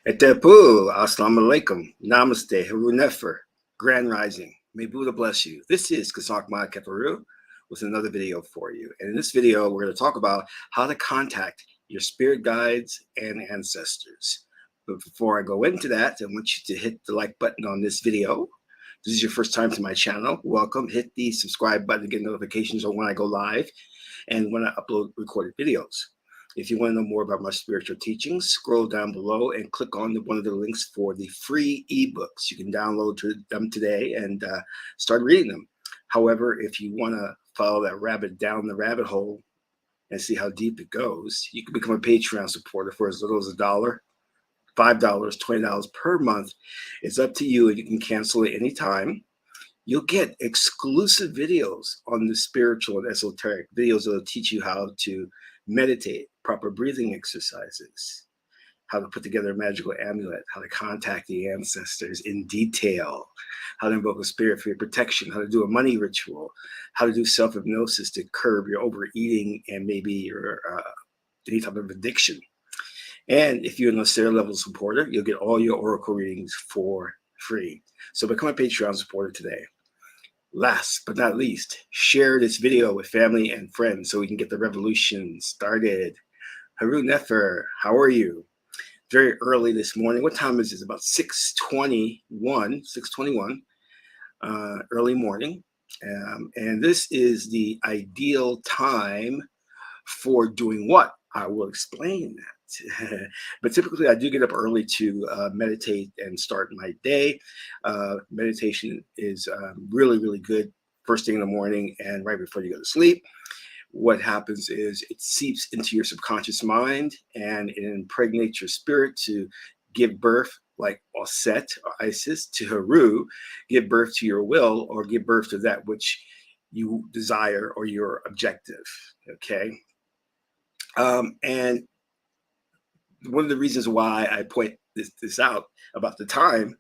Etepu, Assalamu alaikum, Namaste, Haru Nefer, Grand Rising. May Buddha bless you. This is Qesankh Keperu with another video for you. And in this video, we're going to talk about how to contact your spirit guides and ancestors. But before I go into that, I want you to hit the like button on this video. This is your first time to my channel. Welcome. Hit the subscribe button to get notifications on when I go live and when I upload recorded videos. If you want to know more about my spiritual teachings, scroll down below and click on one of the links for the free ebooks. You can download them today and start reading them. However, if you want to follow that rabbit down the rabbit hole and see how deep it goes, you can become a Patreon supporter for as little as $1, $5, $20 per month. It's up to you, and you can cancel at any time. You'll get exclusive videos on the spiritual and esoteric videos that will teach you how to meditate, proper breathing exercises, how to put together a magical amulet, how to contact the ancestors in detail, how to invoke a spirit for your protection, how to do a money ritual, how to do self-hypnosis to curb your overeating and maybe your any type of addiction. And if you're an austere level supporter, you'll get all your oracle readings for free. So become a Patreon supporter today. Last but not least, share this video with family and friends so we can get the revolution started. Haru Nefer, how are you? Very early this morning. What time is this? About 6:21, early morning. And this is the ideal time for doing what? I will explain that. But typically I do get up early to meditate and start my day. Meditation is really, really good first thing in the morning and right before you go to sleep. What happens is it seeps into your subconscious mind and it impregnates your spirit to give birth, like Osset or Isis, to Haru, give birth to your will or give birth to that which you desire or your objective, okay? And one of the reasons why I point this out about the time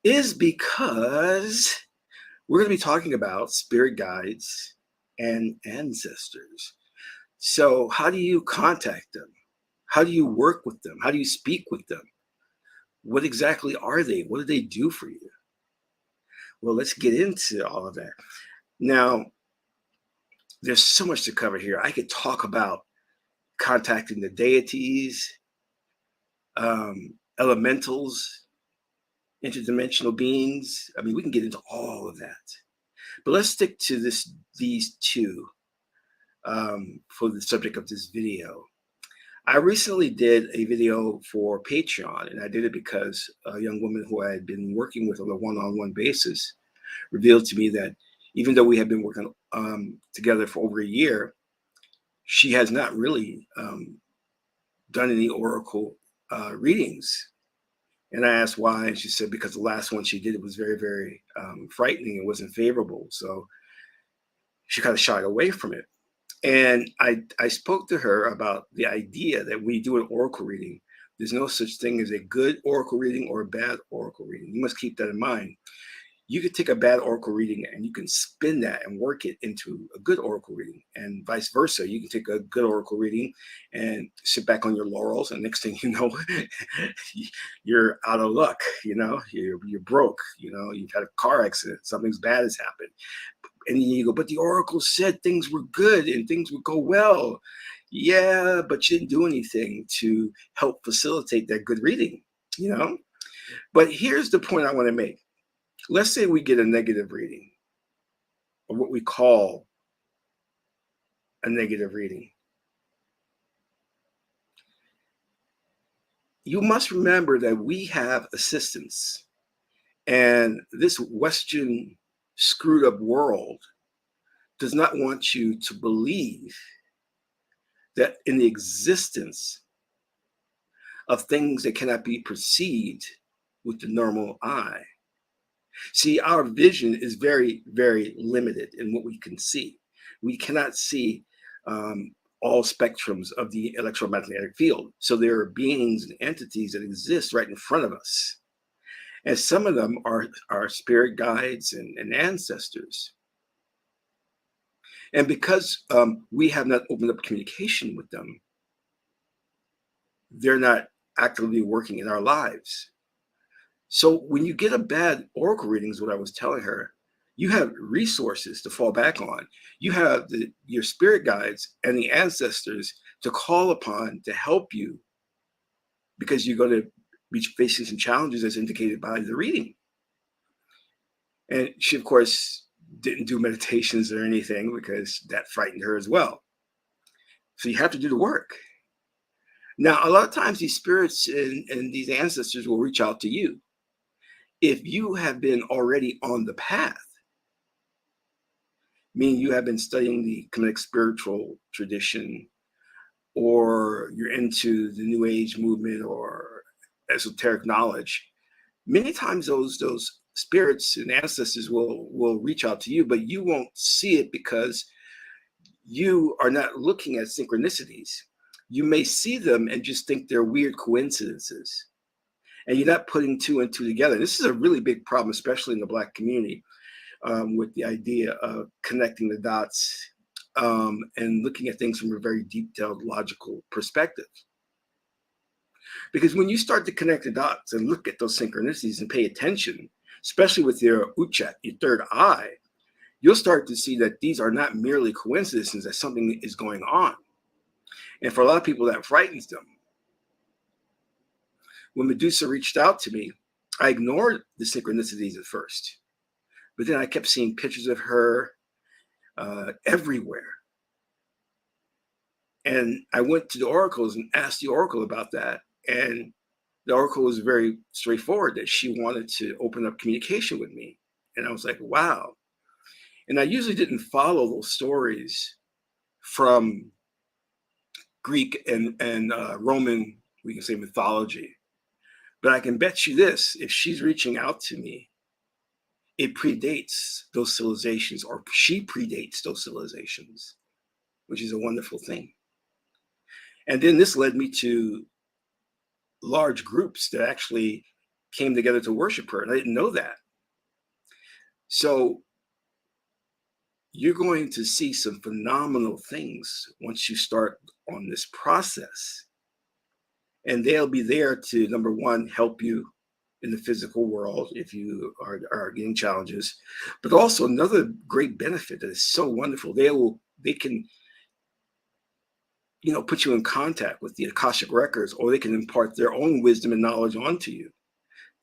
is because we're going to be talking about spirit guides and ancestors. So how do you contact them? How do you work with them? How do you speak with them? What exactly are they? What do they do for you? Well, let's get into all of that. Now, there's so much to cover here. I could talk about contacting the deities, elementals, interdimensional beings. I mean, we can get into all of that. But let's stick to these two for the subject of this video. I recently did a video for Patreon, and I did it because a young woman who I had been working with on a one-on-one basis revealed to me that even though we had been working together for over a year, she has not really done any oracle readings. And I asked why, and she said because the last one she did, it was very, very frightening. It wasn't favorable. So she kind of shied away from it. And I spoke to her about the idea that when you do an oracle reading, there's no such thing as a good oracle reading or a bad oracle reading. You must keep that in mind. You could take a bad oracle reading and you can spin that and work it into a good oracle reading, and vice versa. You can take a good oracle reading and sit back on your laurels, and next thing you know, you're out of luck. You know, you're broke. You know, you've had a car accident. Something's bad has happened. And you go, but the oracle said things were good and things would go well. Yeah, but you didn't do anything to help facilitate that good reading, you know? But here's the point I want to make. Let's say we get a negative reading, or what we call a negative reading. You must remember that we have assistants, and this Western screwed up world does not want you to believe that in the existence of things that cannot be perceived with the normal eye. See, our vision is very, very limited in what we can see. We cannot see all spectrums of the electromagnetic field. So there are beings and entities that exist right in front of us. And some of them are spirit guides and ancestors. And because we have not opened up communication with them, they're not actively working in our lives. So when you get a bad oracle reading, is what I was telling her, you have resources to fall back on. You have your spirit guides and the ancestors to call upon to help you, because you're going to be facing some challenges as indicated by the reading. And she, of course, didn't do meditations or anything because that frightened her as well. So you have to do the work. Now, a lot of times these spirits and these ancestors will reach out to you. If you have been already on the path, meaning you have been studying the Kemetic spiritual tradition, or you're into the New Age movement or esoteric knowledge, many times those spirits and ancestors will reach out to you, but you won't see it because you are not looking at synchronicities. You may see them and just think they're weird coincidences, and you're not putting two and two together. This is a really big problem, especially in the Black community, with the idea of connecting the dots and looking at things from a very detailed, logical perspective. Because when you start to connect the dots and look at those synchronicities and pay attention, especially with your uchat, your third eye, you'll start to see that these are not merely coincidences, that something is going on. And for a lot of people, that frightens them. When Medusa reached out to me, I ignored the synchronicities at first, but then I kept seeing pictures of her everywhere. And I went to the oracles and asked the oracle about that. And the oracle was very straightforward, that she wanted to open up communication with me. And I was like, wow. And I usually didn't follow those stories from Greek and Roman, we can say, mythology. But I can bet you this, if she's reaching out to me, it predates those civilizations, or she predates those civilizations, which is a wonderful thing. And then this led me to large groups that actually came together to worship her, and I didn't know that. So you're going to see some phenomenal things once you start on this process. And they'll be there to, number one, help you in the physical world if you are getting challenges. But also another great benefit that is so wonderful, they can put you in contact with the Akashic records, or they can impart their own wisdom and knowledge onto you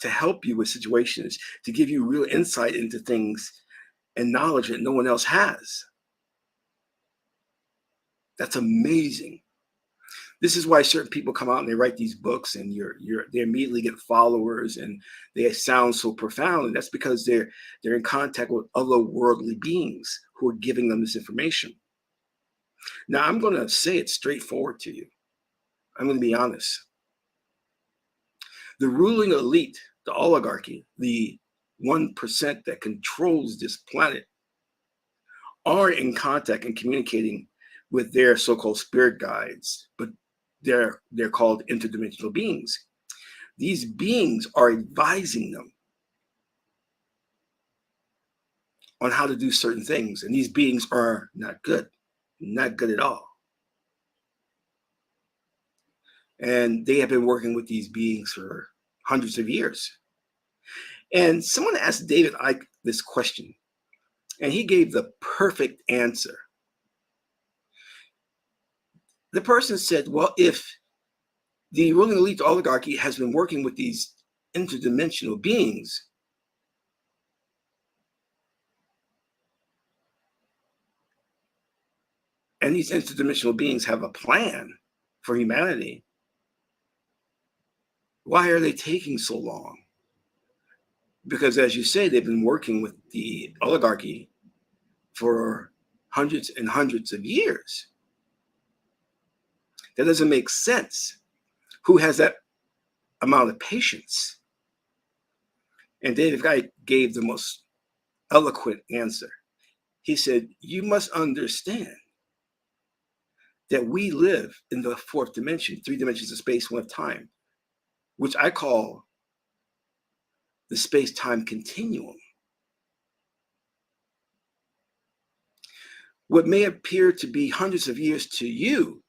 to help you with situations, to give you real insight into things and knowledge that no one else has. That's amazing. This is why certain people come out and they write these books, and they immediately get followers, and they sound so profound. And that's because they're in contact with otherworldly beings who are giving them this information. Now, I'm going to say it straightforward to you. I'm going to be honest. The ruling elite, the oligarchy, the 1% that controls this planet, are in contact and communicating with their so-called spirit guides, but they're called interdimensional beings. These beings are advising them on how to do certain things, and these beings are not good at all. And they have been working with these beings for hundreds of years. And someone asked David Icke this question, and he gave the perfect answer. The person said, well, if the ruling elite oligarchy has been working with these interdimensional beings, and these interdimensional beings have a plan for humanity, why are they taking so long? Because, as you say, they've been working with the oligarchy for hundreds and hundreds of years. That doesn't make sense. Who has that amount of patience? And David Icke gave the most eloquent answer. He said, you must understand that we live in the fourth dimension, 3 dimensions of space, 1 of time, which I call the space-time continuum. What may appear to be hundreds of years to you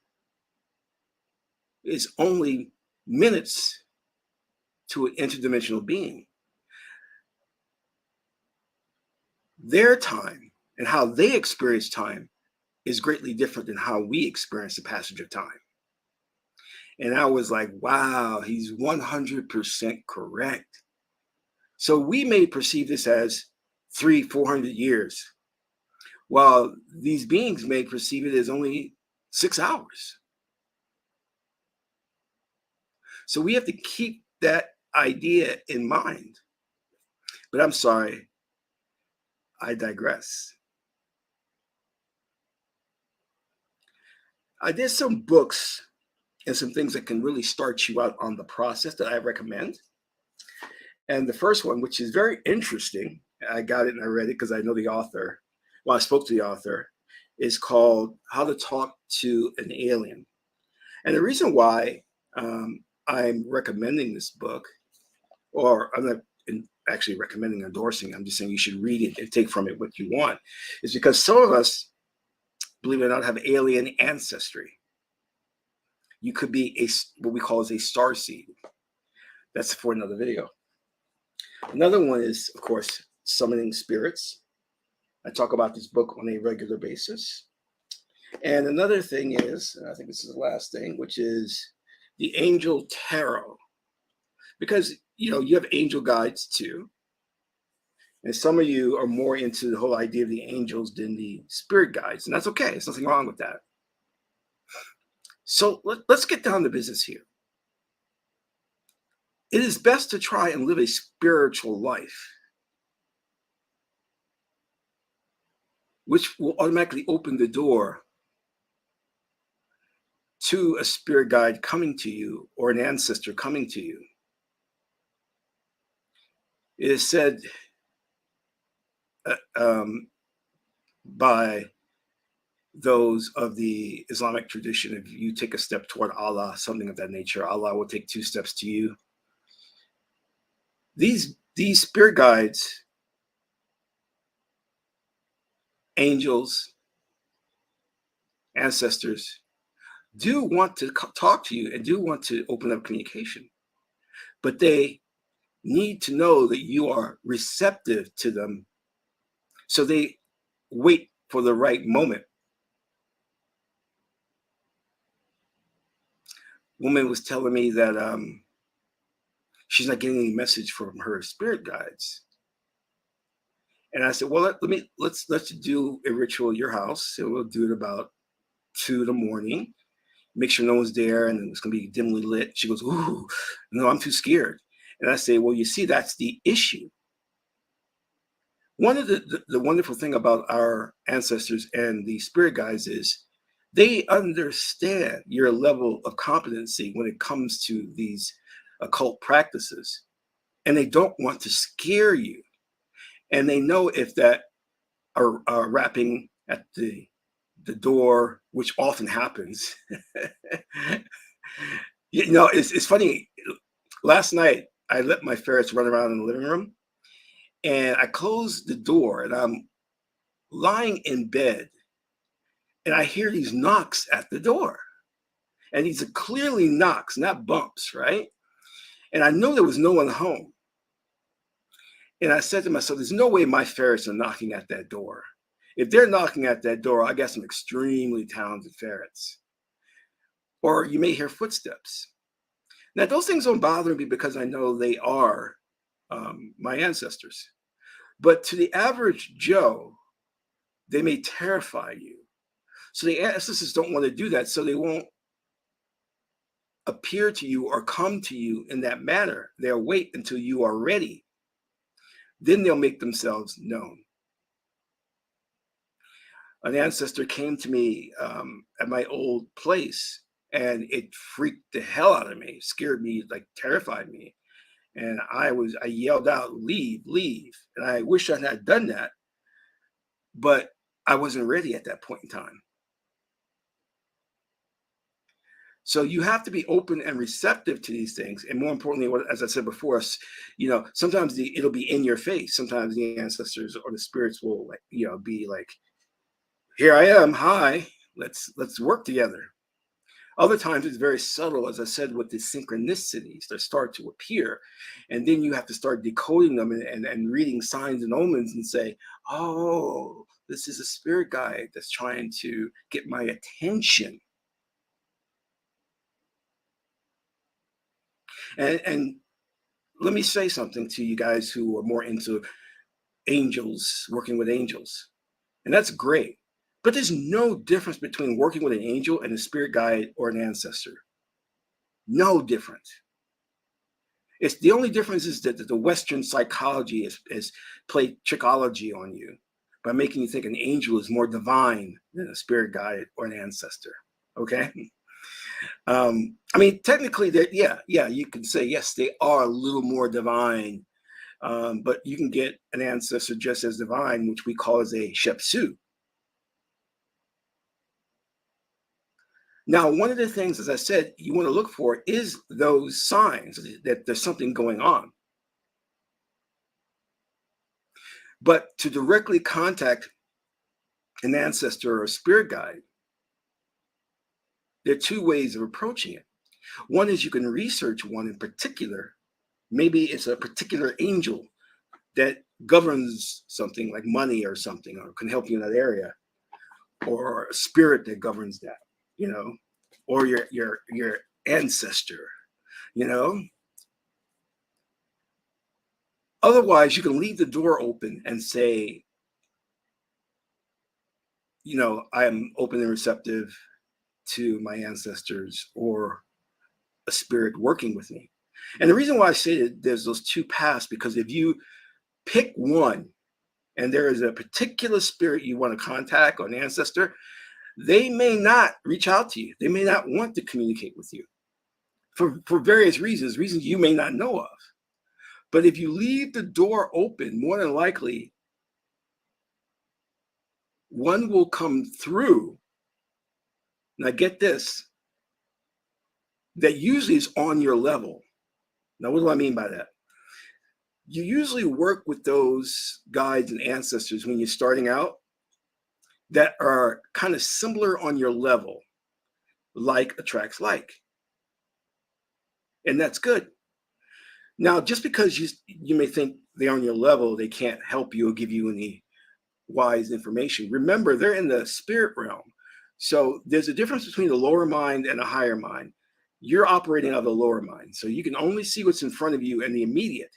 is only minutes to an interdimensional being. Their time and how they experience time is greatly different than how we experience the passage of time. And I was like, wow, he's 100% correct. So we may perceive this as 300-400 years, while these beings may perceive it as only 6 hours. So we have to keep that idea in mind. But I'm sorry, I digress. I did some books and some things that can really start you out on the process that I recommend. And the first one, which is very interesting, I got it and I read it because I know the author. Well, I spoke to the author, is called How to Talk to an Alien. And the reason why I'm recommending this book, or I'm not actually recommending endorsing, I'm just saying you should read it and take from it what you want, is because some of us, believe it or not, have alien ancestry. You could be what we call as a star seed. That's for another video. Another one is, of course, summoning spirits. I talk about this book on a regular basis. And another thing is, and I think this is the last thing, which is the angel tarot. Because, you have angel guides too. And some of you are more into the whole idea of the angels than the spirit guides. And that's okay. There's nothing wrong with that. So let's get down to business here. It is best to try and live a spiritual life, which will automatically open the door to a spirit guide coming to you or an ancestor coming to you. It is said by those of the Islamic tradition, if you take a step toward Allah, something of that nature, Allah will take 2 steps to you. These spirit guides, angels, ancestors, do want to talk to you and do want to open up communication, but they need to know that you are receptive to them, so they wait for the right moment. Woman was telling me that she's not getting any message from her spirit guides, and I said, well, let's do a ritual at your house, and we'll do it about 2 in the morning. Make sure no one's there, and it's going to be dimly lit. She goes, ooh, no, I'm too scared. And I say, well, you see, that's the issue. One of the wonderful thing about our ancestors and the spirit guides is they understand your level of competency when it comes to these occult practices, and they don't want to scare you. And they know if that rapping at the door, which often happens. It's funny. Last night, I let my ferrets run around in the living room, and I closed the door, and I'm lying in bed, and I hear these knocks at the door. And these are clearly knocks, not bumps, right? And I know there was no one home. And I said to myself, there's no way my ferrets are knocking at that door. If they're knocking at that door, I got some extremely talented ferrets. Or you may hear footsteps. Now, those things don't bother me because I know they are my ancestors. But to the average Joe, they may terrify you. So the ancestors don't want to do that, so they won't appear to you or come to you in that manner. They'll wait until you are ready. Then they'll make themselves known. An ancestor came to me at my old place, and it freaked the hell out of me, scared me, like terrified me. And I yelled out, leave, leave. And I wish I had done that, but I wasn't ready at that point in time. So you have to be open and receptive to these things. And more importantly, as I said before, sometimes it'll be in your face. Sometimes the ancestors or the spirits will be like, here I am, hi, let's work together. Other times it's very subtle, as I said, with the synchronicities that start to appear. And then you have to start decoding them and reading signs and omens and say, oh, this is a spirit guide that's trying to get my attention. And let me say something to you guys who are more into angels, working with angels. And that's great. But there's no difference between working with an angel and a spirit guide or an ancestor. No difference. It's the only difference is that the Western psychology is played trickology on you by making you think an angel is more divine than a spirit guide or an ancestor. Okay. I mean, technically, yeah, you can say yes, they are a little more divine, but you can get an ancestor just as divine, which we call as a shepsu. Now, one of the things, as I said, you want to look for is those signs that there's something going on. But to directly contact an ancestor or a spirit guide, there are two ways of approaching it. One is you can research one in particular. Maybe it's a particular angel that governs something like money or something, or can help you in that area, or a spirit that governs that, you know, or your ancestor, you know. Otherwise, you can leave the door open and say, you know, I am open and receptive to my ancestors or a spirit working with me. And the reason why I say that there's those two paths, because if you pick one and there is a particular spirit you want to contact or an ancestor, they may not reach out to you. They may not want to communicate with you for various reasons you may not know of. But if you leave the door open, more than likely, one will come through. Now, get this, that usually is on your level. Now, what do I mean by that? You usually work with those guides and ancestors when you're starting out that are kind of similar on your level, like attracts like. And that's good. Now, just because you may think they're on your level, they can't help you or give you any wise information. Remember, they're in the spirit realm. So there's a difference between the lower mind and a higher mind. You're operating out of the lower mind. So you can only see what's in front of you and the immediate.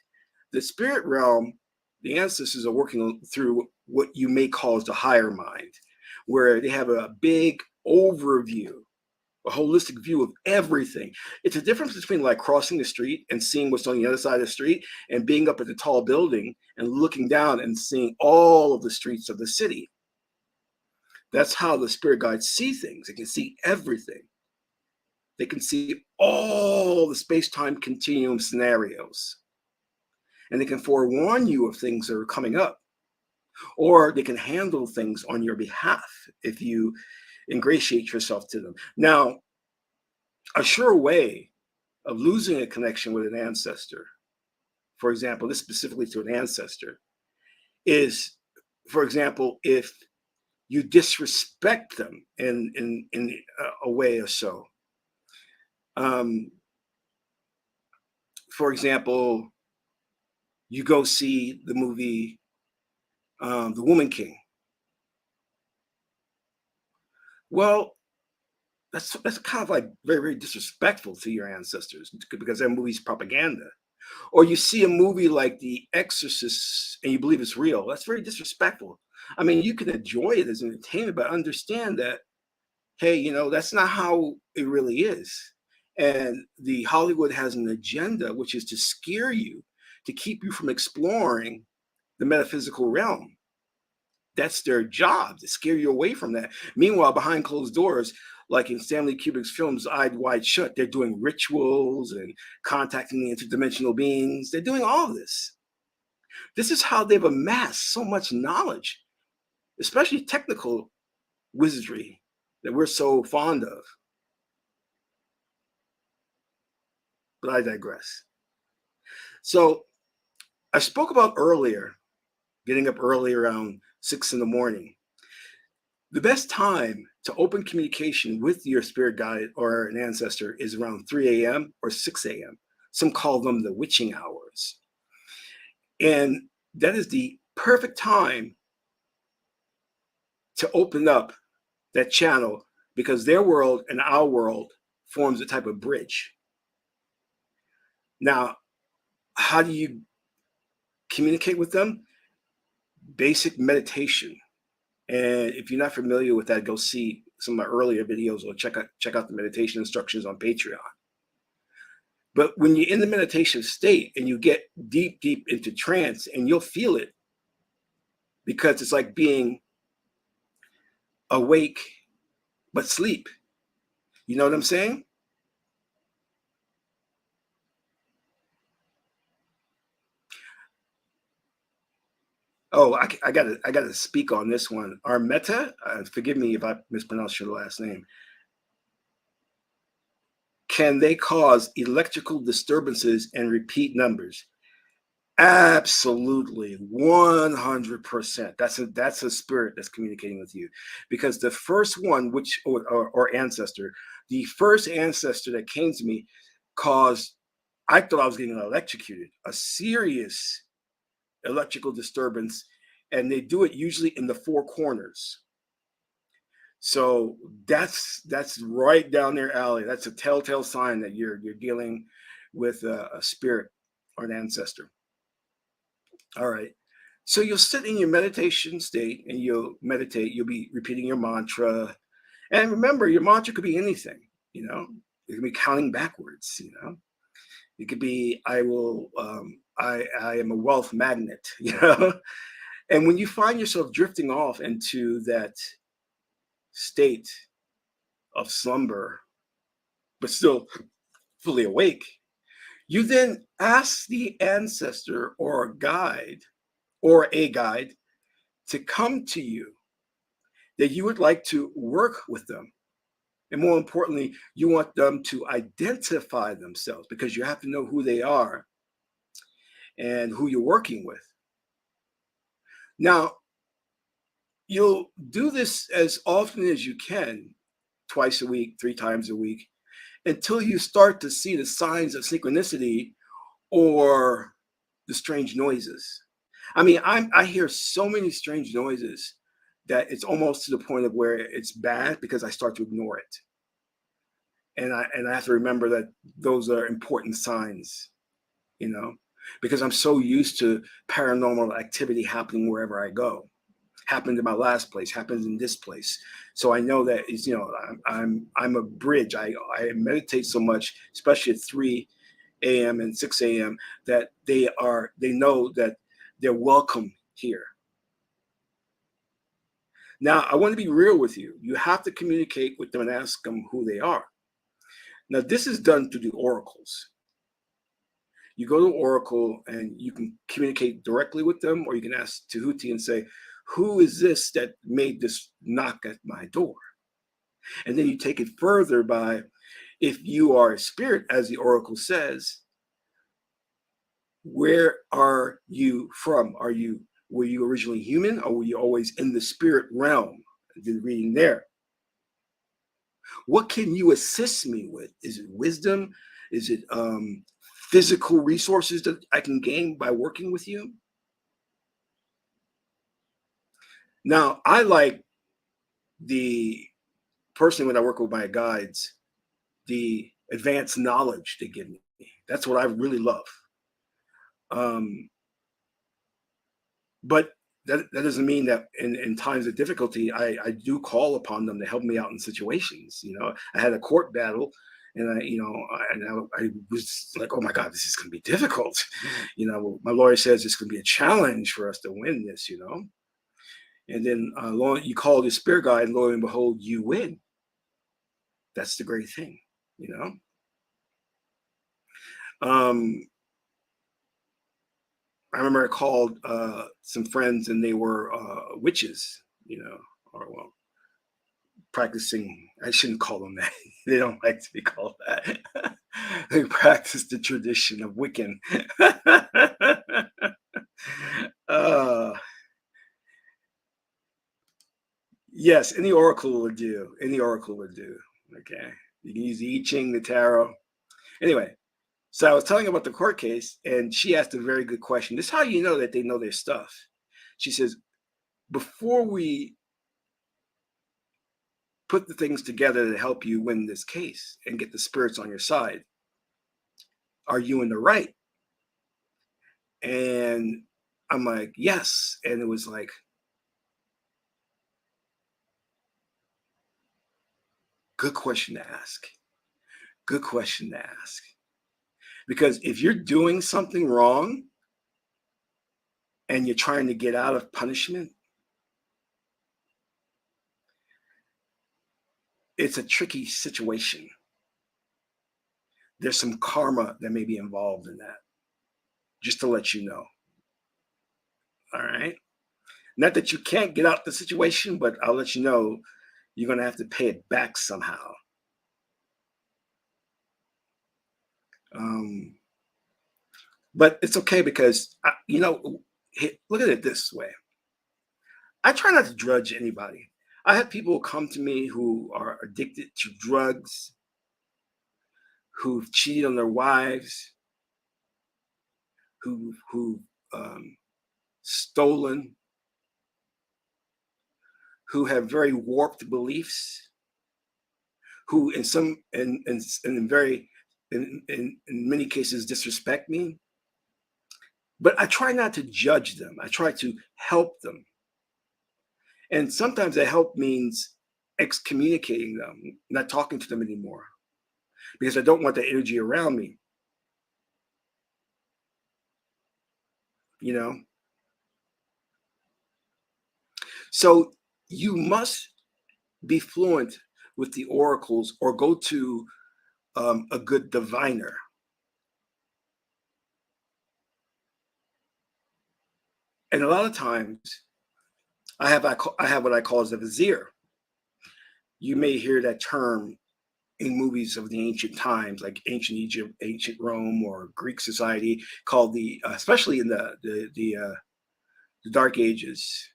The spirit realm, the ancestors are working through what you may call as the higher mind, where they have a big overview, a holistic view of everything. It's a difference between like crossing the street and seeing what's on the other side of the street and being up at the tall building and looking down and seeing all of the streets of the city. That's how the spirit guides see things. They can see everything. They can see all the space-time continuum scenarios. And they can forewarn you of things that are coming up. Or they can handle things on your behalf if you ingratiate yourself to them. Now, a sure way of losing a connection with an ancestor, for example, this specifically to an ancestor, is, for example, if you disrespect them in a way or so. For example, you go see the movie The Woman King. Well, that's kind of like very, very disrespectful to your ancestors because that movie's propaganda. Or you see a movie like The Exorcist and you believe it's real. That's very disrespectful. I mean, you can enjoy it as entertainment, but understand that, hey, you know, that's not how it really is. And the Hollywood has an agenda, which is to scare you, to keep you from exploring the metaphysical realm. That's their job, to scare you away from that. Meanwhile, behind closed doors, like in Stanley Kubrick's films, Eyed Wide Shut, they're doing rituals and contacting the interdimensional beings. They're doing all of this. This is how they've amassed so much knowledge, especially technical wizardry that we're so fond of. But I digress. So I spoke about earlier, getting up early around 6 in the morning. The best time to open communication with your spirit guide or an ancestor is around 3 a.m. or 6 a.m. Some call them the witching hours. And that is the perfect time to open up that channel, because their world and our world forms a type of bridge. Now, how do you communicate with them? Basic meditation. And if you're not familiar with that, go see some of my earlier videos or check out the meditation instructions on Patreon. But when you're in the meditation state and you get deep into trance, and you'll feel it, because it's like being awake but sleep. You know what I'm saying? Oh, I gotta speak on this one. Armetta, forgive me if I mispronounce your last name. Can they cause electrical disturbances and repeat numbers? Absolutely, 100%. That's a spirit that's communicating with you, because the first one, which or ancestor, the first ancestor that came to me caused, I thought I was getting electrocuted, a serious electrical disturbance, and they do it usually in the four corners. So that's right down their alley. That's a telltale sign that you're dealing with a spirit or an ancestor. All right. So you'll sit in your meditation state and you'll meditate. You'll be repeating your mantra. And remember, your mantra could be anything, you know. It could be counting backwards, you know. It could be, I am a wealth magnet, you know. And when you find yourself drifting off into that state of slumber, but still fully awake, you then ask the ancestor or a guide to come to you, that you would like to work with them. And more importantly, you want them to identify themselves, because you have to know who they are and who you're working with. Now, you'll do this as often as you can, twice a week, 3 times a week, until you start to see the signs of synchronicity or the strange noises. I mean, I hear so many strange noises that it's almost to the point of where it's bad, because I start to ignore it. And I have to remember that those are important signs, you know, because I'm so used to paranormal activity happening wherever I go. Happened in my last place, happens in this place. So I know that it's, you know, I'm a bridge. I meditate so much, especially at 3 a.m. and 6 a.m., that they know that they're welcome here. Now, I want to be real with you. You have to communicate with them and ask them who they are. Now, this is done through the oracles. You go to Oracle and you can communicate directly with them, or you can ask Tahuti and say, who is this that made this knock at my door? And then you take it further by, if you are a spirit, as the Oracle says, where are you from? Were you originally human, or were you always in the spirit realm? The reading there. What can you assist me with? Is it wisdom? Is it physical resources that I can gain by working with you? Now, I like personally, when I work with my guides, the advanced knowledge they give me. That's what I really love. But that doesn't mean that in times of difficulty, I do call upon them to help me out in situations. You know, I had a court battle, and I was like, oh my God, this is going to be difficult. You know, my lawyer says it's going to be a challenge for us to win this, you know. And then you call the spirit guide, and lo and behold, you win. That's the great thing, you know. I remember I called some friends, and they were witches, you know, or well, practicing. I shouldn't call them that. They don't like to be called that. They practice the tradition of Wiccan. Yes, any oracle will do. Any oracle will do. Okay. You can use the I-ching, the tarot. Anyway, so I was telling her about the court case, and she asked a very good question. This is how you know that they know their stuff. She says, before we put the things together to help you win this case and get the spirits on your side, are you in the right? And I'm like, yes. And it was like, good question to ask. Good question to ask. Because if you're doing something wrong and you're trying to get out of punishment, it's a tricky situation. There's some karma that may be involved in that, just to let you know. All right. Not that you can't get out the situation, but I'll let you know you're going to have to pay it back somehow. But it's okay because, look at it this way. I try not to judge anybody. I have people come to me who are addicted to drugs, who've cheated on their wives, who've stolen, who have very warped beliefs, who in many cases disrespect me. But I try not to judge them. I try to help them. And sometimes that help means excommunicating them, not talking to them anymore, because I don't want that energy around me. You know? So you must be fluent with the oracles or go to a good diviner. And a lot of times I have what I call as a vizier. You may hear that term in movies of the ancient times, like ancient Egypt, ancient Rome, or Greek society, called especially in the Dark Ages,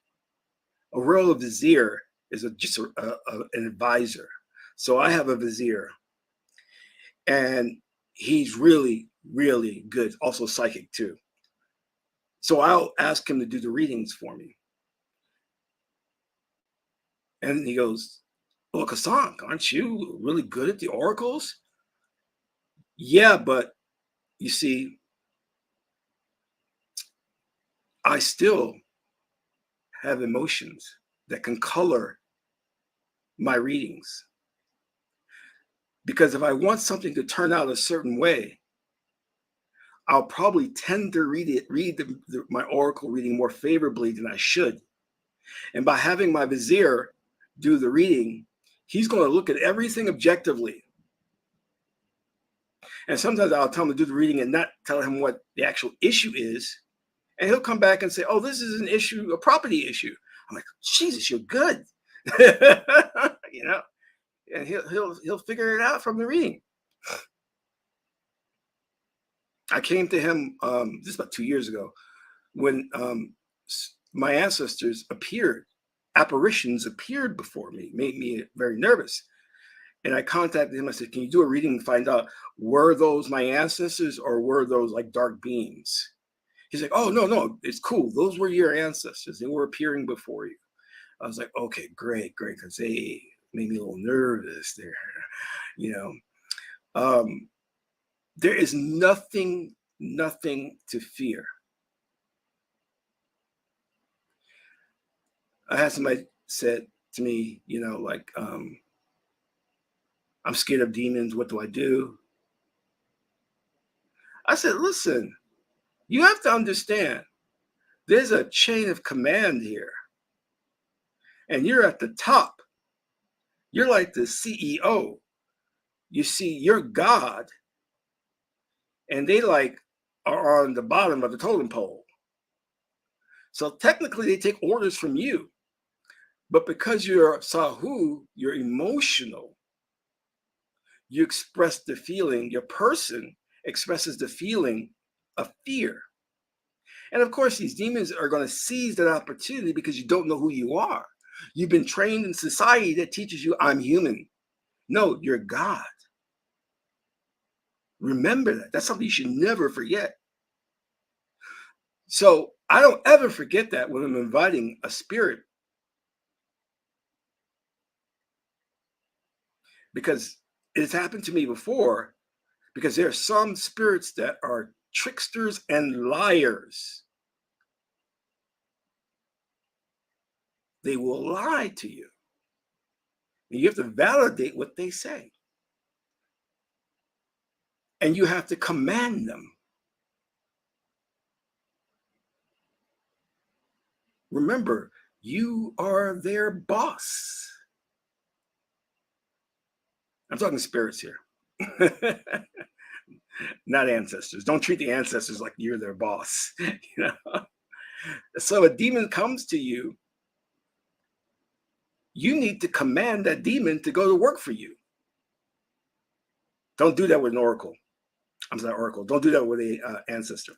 a royal vizier is just an advisor. So I have a vizier, and he's really, really good, also psychic too. So I'll ask him to do the readings for me. And he goes, well, Qesankh, aren't you really good at the oracles? Yeah, but you see, I still have emotions that can color my readings. Because if I want something to turn out a certain way, I'll probably tend to read my oracle reading more favorably than I should. And by having my vizier do the reading, he's going to look at everything objectively. And sometimes I'll tell him to do the reading and not tell him what the actual issue is. And he'll come back and say, oh, this is an issue, a property issue. I'm like, Jesus, you're good. And he'll figure it out from the reading. I came to him this is about 2 years ago when my ancestors appeared. Apparitions appeared before me, made me very nervous. And I contacted him. I said, can you do a reading and find out, were those my ancestors or were those like dark beings? He's like, oh, no, it's cool. Those were your ancestors. They were appearing before you. I was like, okay, great, because they made me a little nervous there. There is nothing to fear. I had somebody said to me, I'm scared of demons. What do I do? I said, listen, you have to understand, there's a chain of command here. And you're at the top. You're like the CEO. You see, you're God. And they are on the bottom of the totem pole. So technically they take orders from you. But because you're Sahu, you're emotional. You express the feeling, your person expresses the feeling of fear. And of course, these demons are going to seize that opportunity because you don't know who you are. You've been trained in society that teaches you I'm human. No, you're God. Remember that. That's something you should never forget. So I don't ever forget that when I'm inviting a spirit, because it's happened to me before, because there are some spirits that are tricksters and liars. They will lie to you. And you have to validate what they say. And you have to command them. Remember, you are their boss. I'm talking spirits here, not ancestors. Don't treat the ancestors like you're their boss. You know? So a demon comes to you, you need to command that demon to go to work for you. Don't do that with an oracle. I'm sorry, oracle. Don't do that with an ancestor.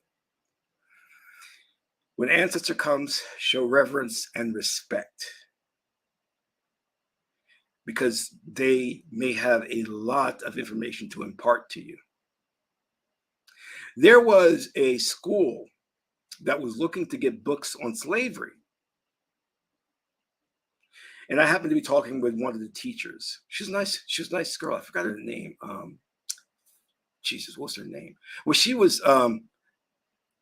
When an ancestor comes, show reverence and respect, because they may have a lot of information to impart to you. There was a school that was looking to get books on slavery. And I happened to be talking with one of the teachers. She was nice. She was a nice girl. I forgot her name. Jesus, what's her name? Well, she was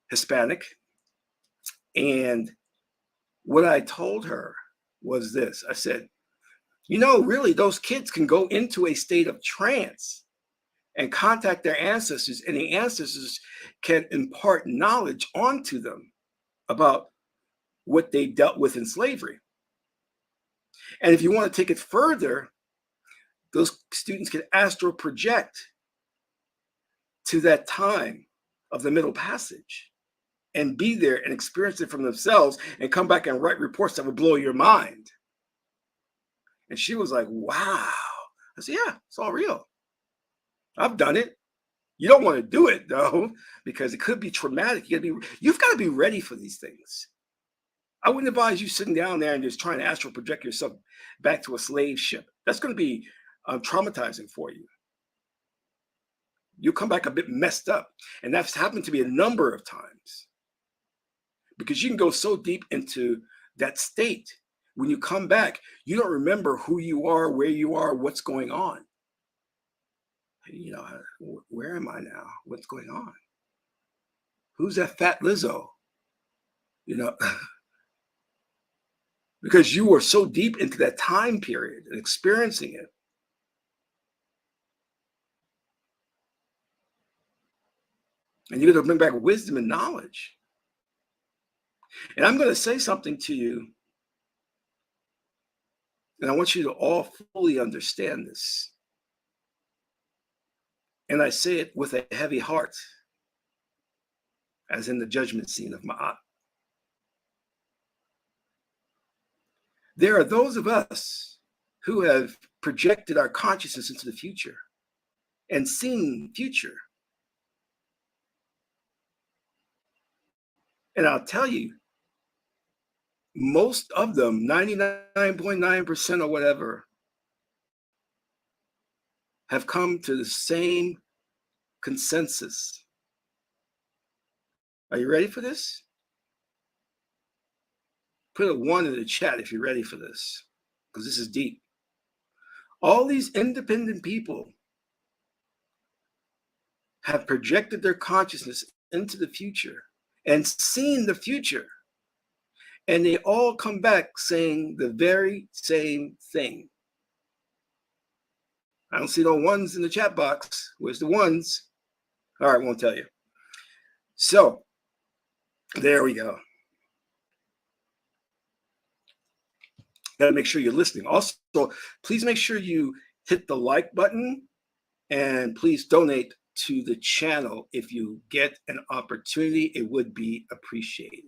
Hispanic. And what I told her was this. I said, you know, really, those kids can go into a state of trance and contact their ancestors, and the ancestors can impart knowledge onto them about what they dealt with in slavery. And if you want to take it further, those students can astral project to that time of the Middle Passage and be there and experience it from themselves and come back and write reports that would blow your mind. And she was like, wow. I said, yeah, it's all real. I've done it. You don't want to do it though, because it could be traumatic. You've got to be ready for these things. I wouldn't advise you sitting down there and just trying to astral project yourself back to a slave ship. That's going to be traumatizing for you. You'll come back a bit messed up. And that's happened to me a number of times, because you can go so deep into that state. When you come back, you don't remember who you are, where you are, what's going on. You know, where am I now? What's going on? Who's that fat Lizzo? You know, because you were so deep into that time period and experiencing it. And you're going to bring back wisdom and knowledge. And I'm going to say something to you, and I want you to all fully understand this. And I say it with a heavy heart, as in the judgment scene of Ma'at. There are those of us who have projected our consciousness into the future and seen future. And I'll tell you, most of them, 99.9% or whatever, have come to the same consensus. Are you ready for this? Put a 1 in the chat if you're ready for this, because this is deep. All these independent people have projected their consciousness into the future and seen the future. And they all come back saying the very same thing. I don't see no 1s in the chat box. Where's the 1s? All right, I won't tell you. So there we go. Got to make sure you're listening. Also, please make sure you hit the like button, and please donate to the channel if you get an opportunity. It would be appreciated.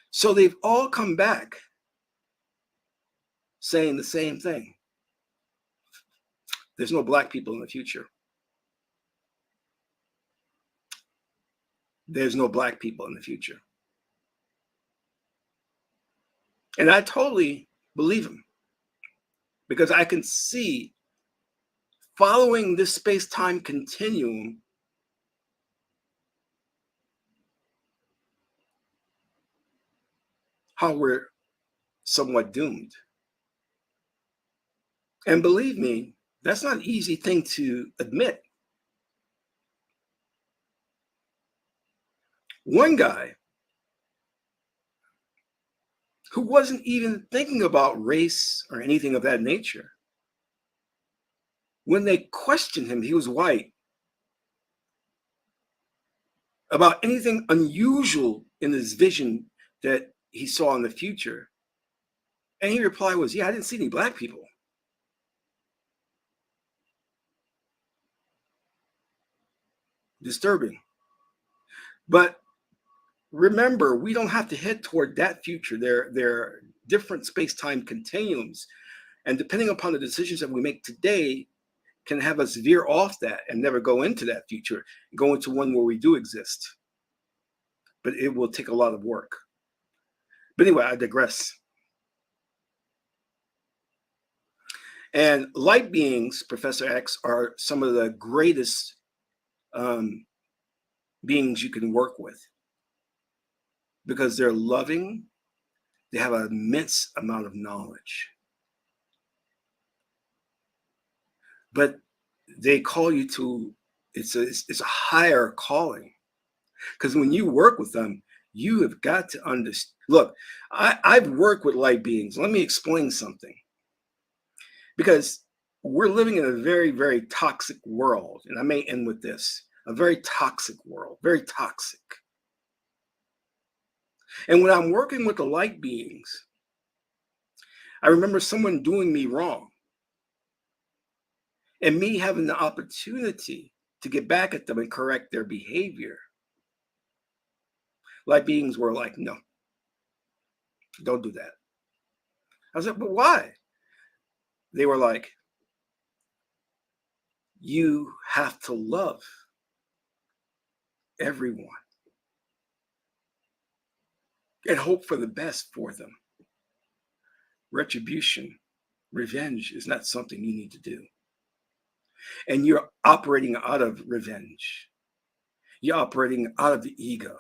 So they've all come back saying the same thing. There's no Black people in the future. There's no Black people in the future. And I totally believe him because I can see following this space-time continuum how we're somewhat doomed. And believe me, that's not an easy thing to admit. One guy who wasn't even thinking about race or anything of that nature, when they questioned him, he was white, about anything unusual in his vision that he saw in the future. And he replied was, yeah, I didn't see any black people. Disturbing. But remember, we don't have to head toward that future. There are different space-time continuums. And depending upon the decisions that we make today, can have us veer off that and never go into that future, go into one where we do exist. But it will take a lot of work. But anyway, I digress. And light beings, Professor X, are some of the greatest beings you can work with because they're loving, they have an immense amount of knowledge. But they call you to, it's a higher calling. Because when you work with them, you have got to understand. Look, I've worked with light beings. Let me explain something. Because we're living in a very, very toxic world. And I may end with this. A very toxic world, very toxic. And when I'm working with the light beings, I remember someone doing me wrong. And me having the opportunity to get back at them and correct their behavior. Light beings were like, no, don't do that. I was like, but why? They were like, you have to love everyone and hope for the best for them. Retribution, revenge is not something you need to do. And you're operating out of revenge. You're operating out of the ego.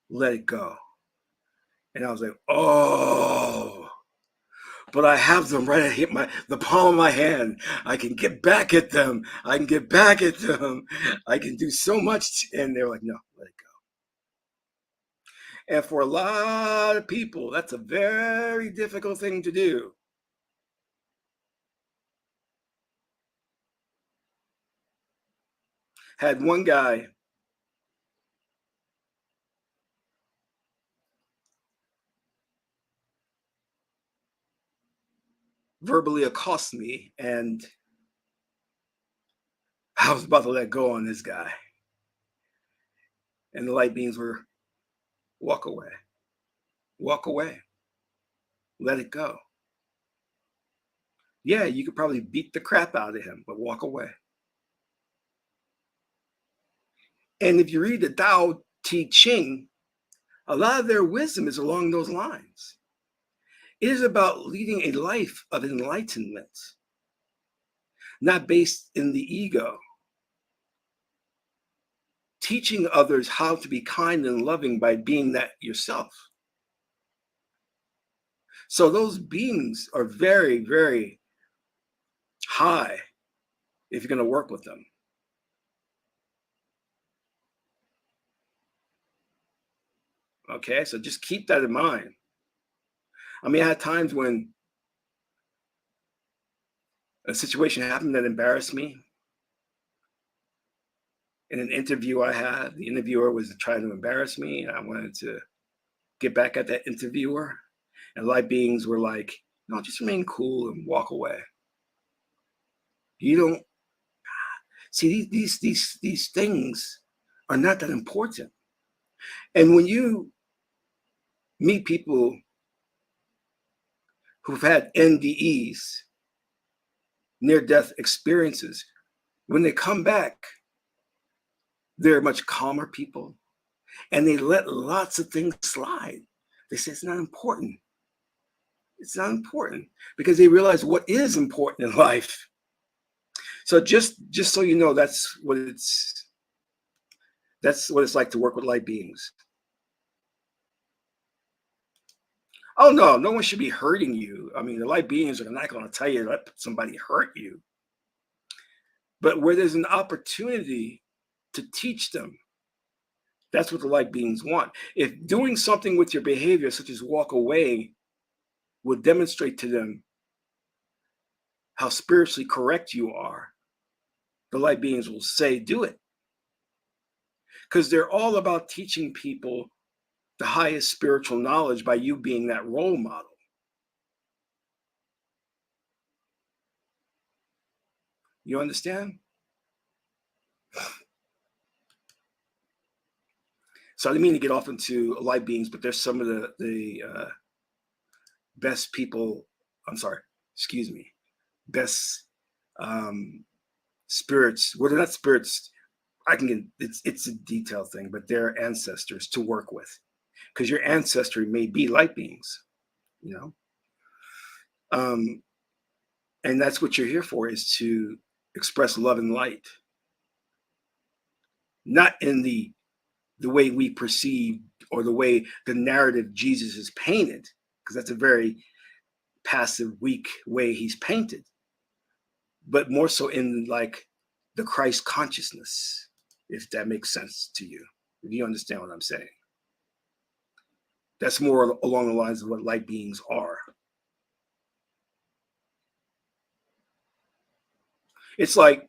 Let it go. And I was like, oh, but I have them right at the palm of my hand. I can get back at them. I can get back at them. I can do so much. And they're like, no, let it go. And for a lot of people, that's a very difficult thing to do. Had one guy verbally accost me, and I was about to let go on this guy. And the light beings were, walk away. Walk away. Let it go. Yeah, you could probably beat the crap out of him, but walk away. And if you read the i-ching, a lot of their wisdom is along those lines. It is about leading a life of enlightenment, not based in the ego. Teaching others how to be kind and loving by being that yourself. So those beings are very, very high if you're going to work with them. Okay, so just keep that in mind. I mean, I had times when a situation happened that embarrassed me. In an interview I had, the interviewer was trying to embarrass me, and I wanted to get back at that interviewer. And light beings were like, no, just remain cool and walk away. You don't see these things are not that important. And when you meet people who've had NDEs, near-death experiences, when they come back, they're much calmer people, and they let lots of things slide. They say it's not important. It's not important because they realize what is important in life. So just so you know, that's what it's like to work with light beings. Oh no, no one should be hurting you. I mean, the light beings are not going to tell you to let somebody hurt you. But where there's an opportunity to teach them, that's what the light beings want. If doing something with your behavior, such as walk away, would demonstrate to them how spiritually correct you are, the light beings will say, do it. Because they're all about teaching people the highest spiritual knowledge by you being that role model. You understand? So I didn't mean to get off into light beings, but there's some of the best people, best spirits. Well, they're not spirits. I can get, it's a detailed thing, but they're ancestors to work with. Because your ancestry may be light beings, you know? And that's what you're here for, is to express love and light. Not in the way we perceive or the way the narrative Jesus is painted, because that's a very passive, weak way he's painted, but more so in like the Christ consciousness, if that makes sense to you, if you understand what I'm saying. That's more along the lines of what light beings are. It's like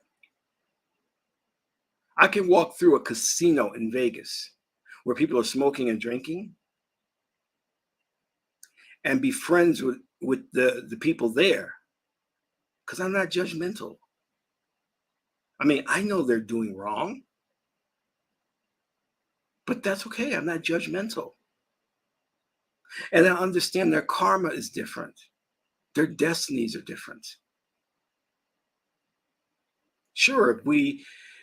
I can walk through a casino in Vegas where people are smoking and drinking and be friends with the people there because I'm not judgmental. I mean, I know they're doing wrong, but that's okay. I'm not judgmental. And I understand their karma is different. Their destinies are different. Sure,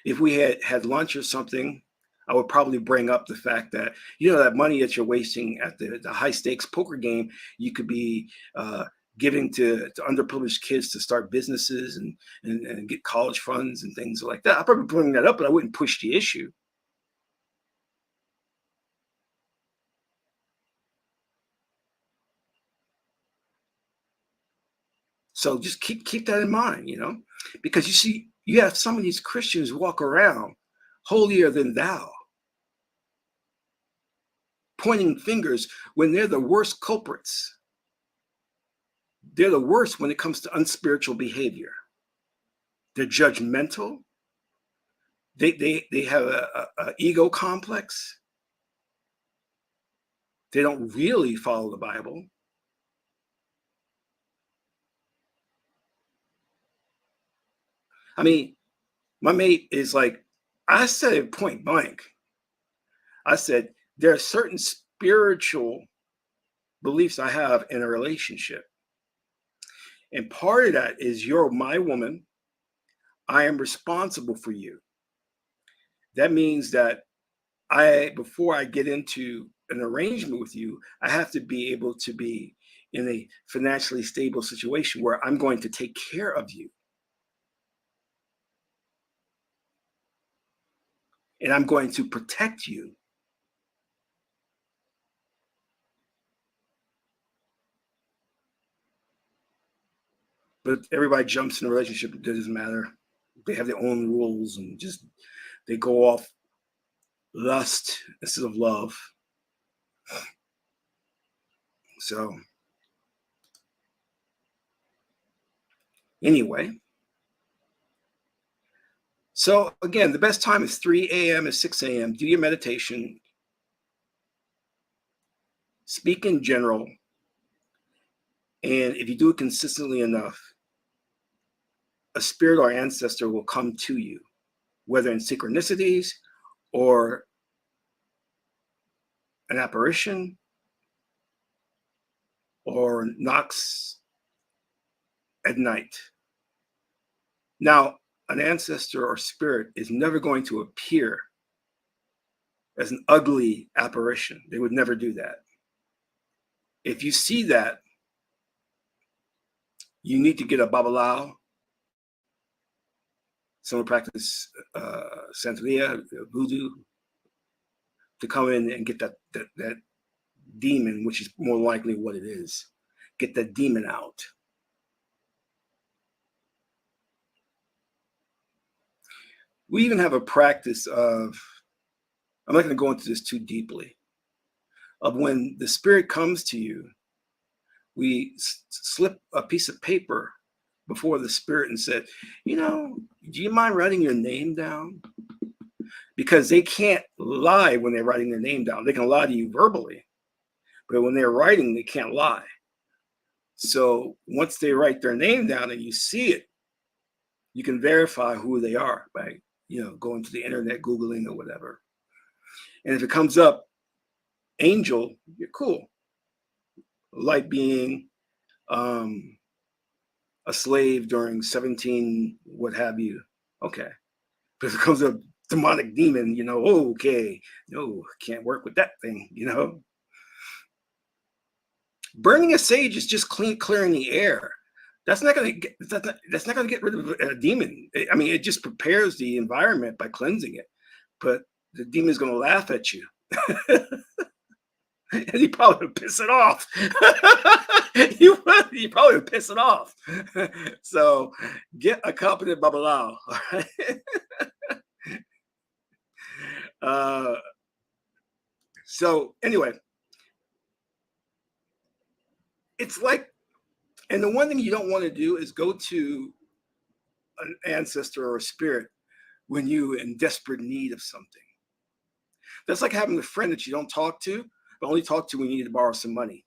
if we had lunch or something, I would probably bring up the fact that, that money that you're wasting at the high stakes poker game, you could be giving to underprivileged kids to start businesses and get college funds and things like that. I'll probably bring that up, but I wouldn't push the issue. So just keep that in mind, because you see, you have some of these Christians walk around holier than thou, pointing fingers when they're the worst culprits. They're the worst when it comes to unspiritual behavior. They're judgmental. They have a ego complex. They don't really follow the Bible. I mean, my mate is like, I said it point blank. I said, there are certain spiritual beliefs I have in a relationship. And part of that is you're my woman. I am responsible for you. That means that before I get into an arrangement with you, I have to be able to be in a financially stable situation where I'm going to take care of you. And I'm going to protect you. But everybody jumps in a relationship. It doesn't matter. They have their own rules and just they go off lust instead of love. So anyway, so again, the best time is 3 a.m. and 6 a.m. Do your meditation. Speak in general. And if you do it consistently enough, a spirit or ancestor will come to you, whether in synchronicities or an apparition or knocks at night. Now, an ancestor or spirit is never going to appear as an ugly apparition. They would never do that. If you see that, you need to get a babalao, someone practice Santeria, voodoo, to come in and get that demon, which is more likely what it is. Get that demon out. We even have a practice of, I'm not going to go into this too deeply, of when the spirit comes to you, we slip a piece of paper before the spirit and said, you know, do you mind writing your name down? Because they can't lie when they're writing their name down. They can lie to you verbally, but when they're writing, they can't lie. So once they write their name down and you see it, you can verify who they are by, you know, going to the internet, Googling or whatever. And if it comes up, angel, you're cool. Light being, a slave during 17, what have you. Okay. But if it comes up, demonic demon, you know, okay, no, can't work with that thing, you know. Burning a sage is just clearing the air. That's not going to get, that's not going to get rid of a demon. I mean, it just prepares the environment by cleansing it. But the demon is going to laugh at you. And you probably would piss it off. you probably would piss it off. So get a competent babalao. All right. So anyway, it's like, and the one thing you don't want to do is go to an ancestor or a spirit when you're in desperate need of something. That's like having a friend that you don't talk to, but only talk to when you need to borrow some money.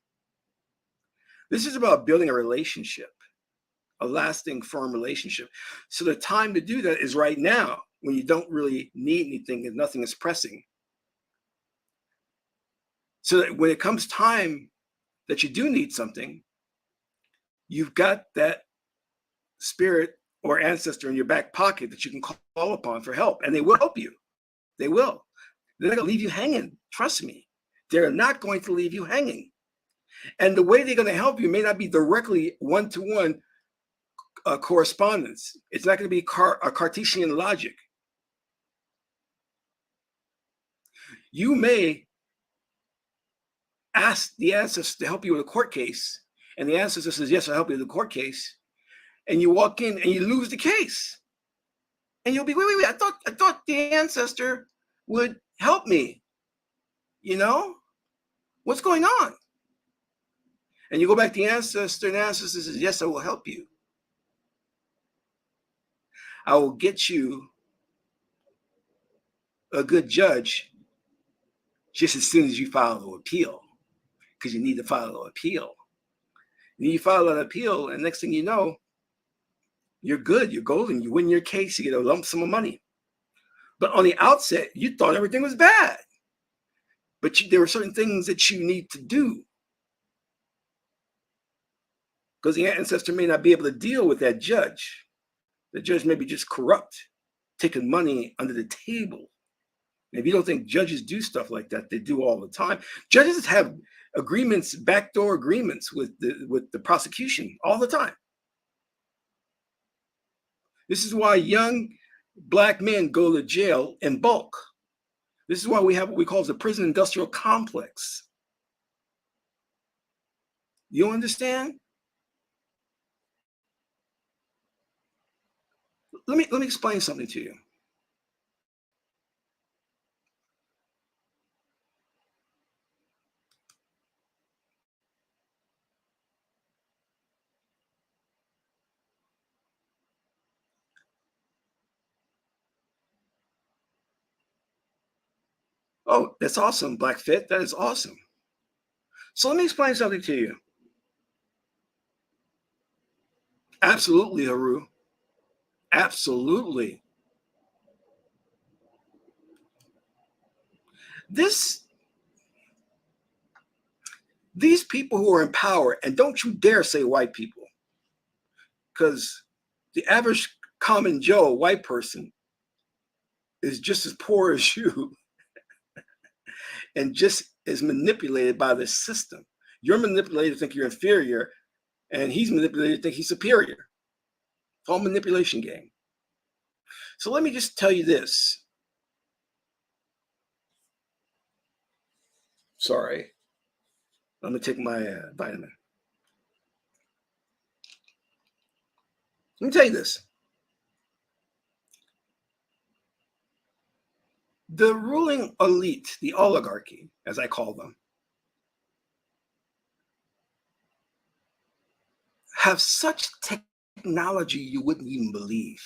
This is about building a relationship, a lasting, firm relationship. So the time to do that is right now, when you don't really need anything and nothing is pressing. So that when it comes time that you do need something, you've got that spirit or ancestor in your back pocket that you can call upon for help, and they will help you. They will. They're not going to leave you hanging. Trust me. They're not going to leave you hanging. And the way they're going to help you may not be directly one-to-one correspondence. It's not going to be a Cartesian logic. You may ask the ancestor to help you with a court case, and the ancestor says, yes, I'll help you with the court case. And you walk in and you lose the case. And you'll be, wait, I thought the ancestor would help me. You know? What's going on? And you go back to the ancestor, and the ancestor says, yes, I will help you. I will get you a good judge just as soon as you file an appeal, because you need to file an appeal. And you file an appeal, and next thing you know, you're good, you're golden, you win your case, you get a lump sum of money. But on the outset, you thought everything was bad. But there were certain things that you need to do, because the ancestor may not be able to deal with that judge. The judge may be just corrupt, taking money under the table. And if you don't think judges do stuff like that, they do all the time. Judges have agreements, backdoor agreements with the prosecution all the time. This is why young Black men go to jail in bulk. This is why we have what we call the prison industrial complex. You understand? Let me explain something to you. Oh, that's awesome, Blackfit. That is awesome. So let me explain something to you. Absolutely, Haru. Absolutely. These people who are in power, and don't you dare say white people, because the average common Joe white person is just as poor as you and just as manipulated by the system. You're manipulated to think you're inferior, and he's manipulated to think he's superior. It's all manipulation game. So let me just tell you this. Sorry. Let me take my vitamin. Let me tell you this. The ruling elite, the oligarchy, as I call them, have such technology you wouldn't even believe.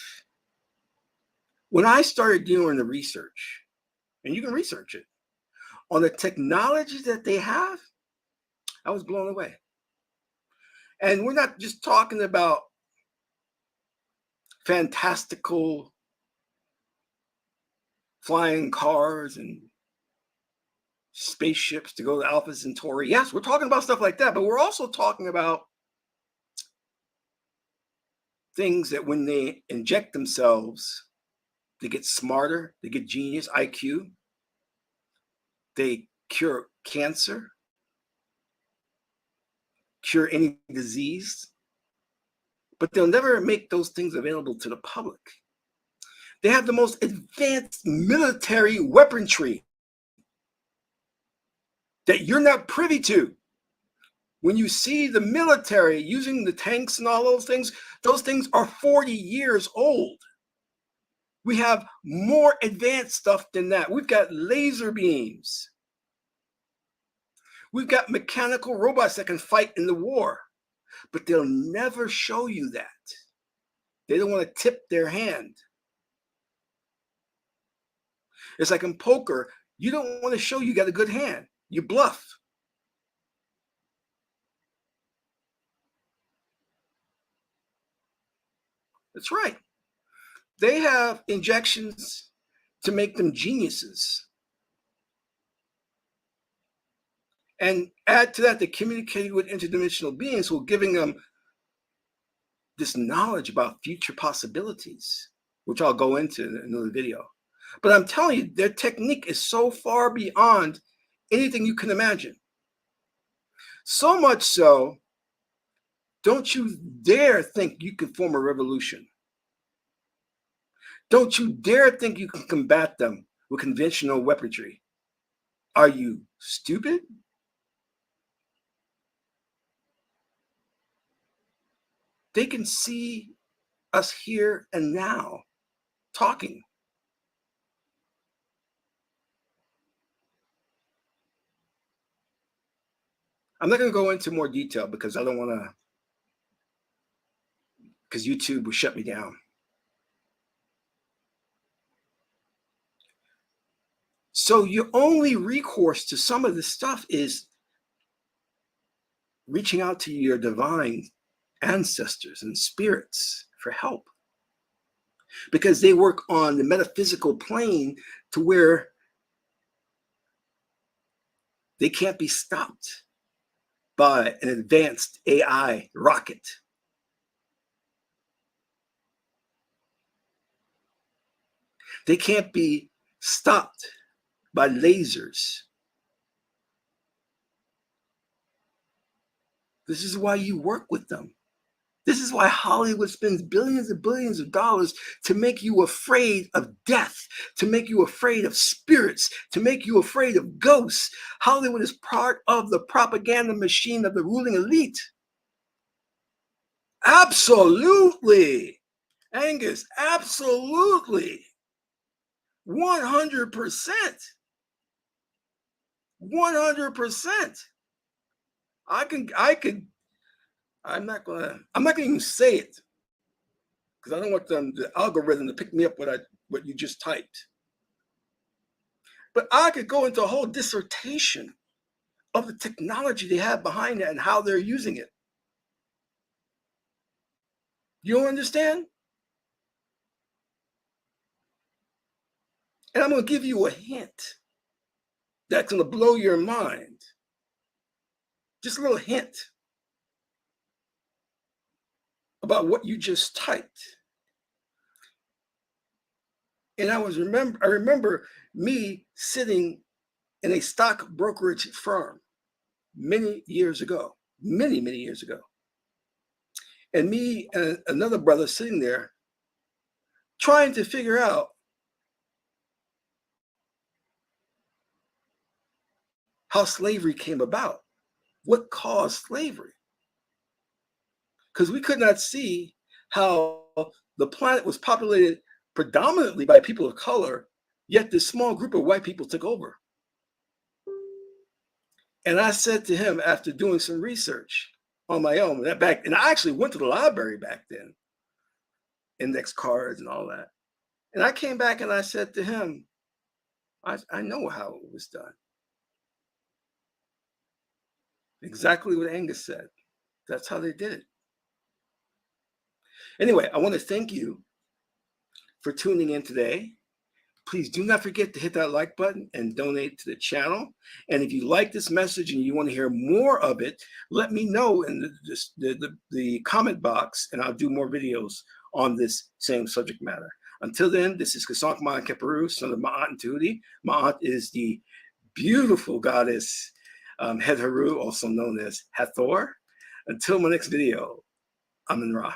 When I started doing the research, and you can research it, on the technology that they have, I was blown away. And we're not just talking about fantastical flying cars and spaceships to go to Alpha Centauri. Yes, we're talking about stuff like that, but we're also talking about things that when they inject themselves, they get smarter, they get genius, IQ, they cure cancer, cure any disease, but they'll never make those things available to the public. They have the most advanced military weaponry that you're not privy to. When you see the military using the tanks and all those things are 40 years old. We have more advanced stuff than that. We've got laser beams. We've got mechanical robots that can fight in the war, but they'll never show you that. They don't want to tip their hand. It's like in poker, you don't want to show you got a good hand. You bluff. That's right. They have injections to make them geniuses. And add to that, they communicated with interdimensional beings who are giving them this knowledge about future possibilities, which I'll go into in another video. But I'm telling you, their technique is so far beyond anything you can imagine. So much so, don't you dare think you can form a revolution. Don't you dare think you can combat them with conventional weaponry. Are you stupid? They can see us here and now talking. I'm not going to go into more detail because I don't want to, because YouTube will shut me down. So your only recourse to some of this stuff is reaching out to your divine ancestors and spirits for help, because they work on the metaphysical plane to where they can't be stopped by an advanced AI rocket. They can't be stopped by lasers. This is why you work with them. This is why Hollywood spends billions and billions of dollars to make you afraid of death, to make you afraid of spirits, to make you afraid of ghosts. Hollywood is part of the propaganda machine of the ruling elite. Absolutely. Angus, absolutely. 100%. 100%. I'm not gonna even say it because I don't want the algorithm to pick me up what you just typed. But I could go into a whole dissertation of the technology they have behind it and how they're using it. You don't understand? And I'm going to give you a hint that's going to blow your mind. Just a little hint about what you just typed. And I remember me sitting in a stock brokerage firm. many years ago, many years ago. And me and another brother sitting there trying to figure out how slavery came about, what caused slavery. Because we could not see how the planet was populated predominantly by people of color, yet this small group of white people took over. And I said to him, after doing some research on my own, and I actually went to the library back then, index cards and all that. And I came back and I said to him, I know how it was done. Exactly what Angus said. That's how they did it. Anyway, I want to thank you for tuning in today. Please do not forget to hit that like button and donate to the channel. And if you like this message and you want to hear more of it, let me know in the comment box, and I'll do more videos on this same subject matter. Until then, this is Qesankh Keperu, son of Ma'at and Tahuti. Ma'at is the beautiful goddess Het Heru, also known as Hathor. Until my next video, I'm in Ra.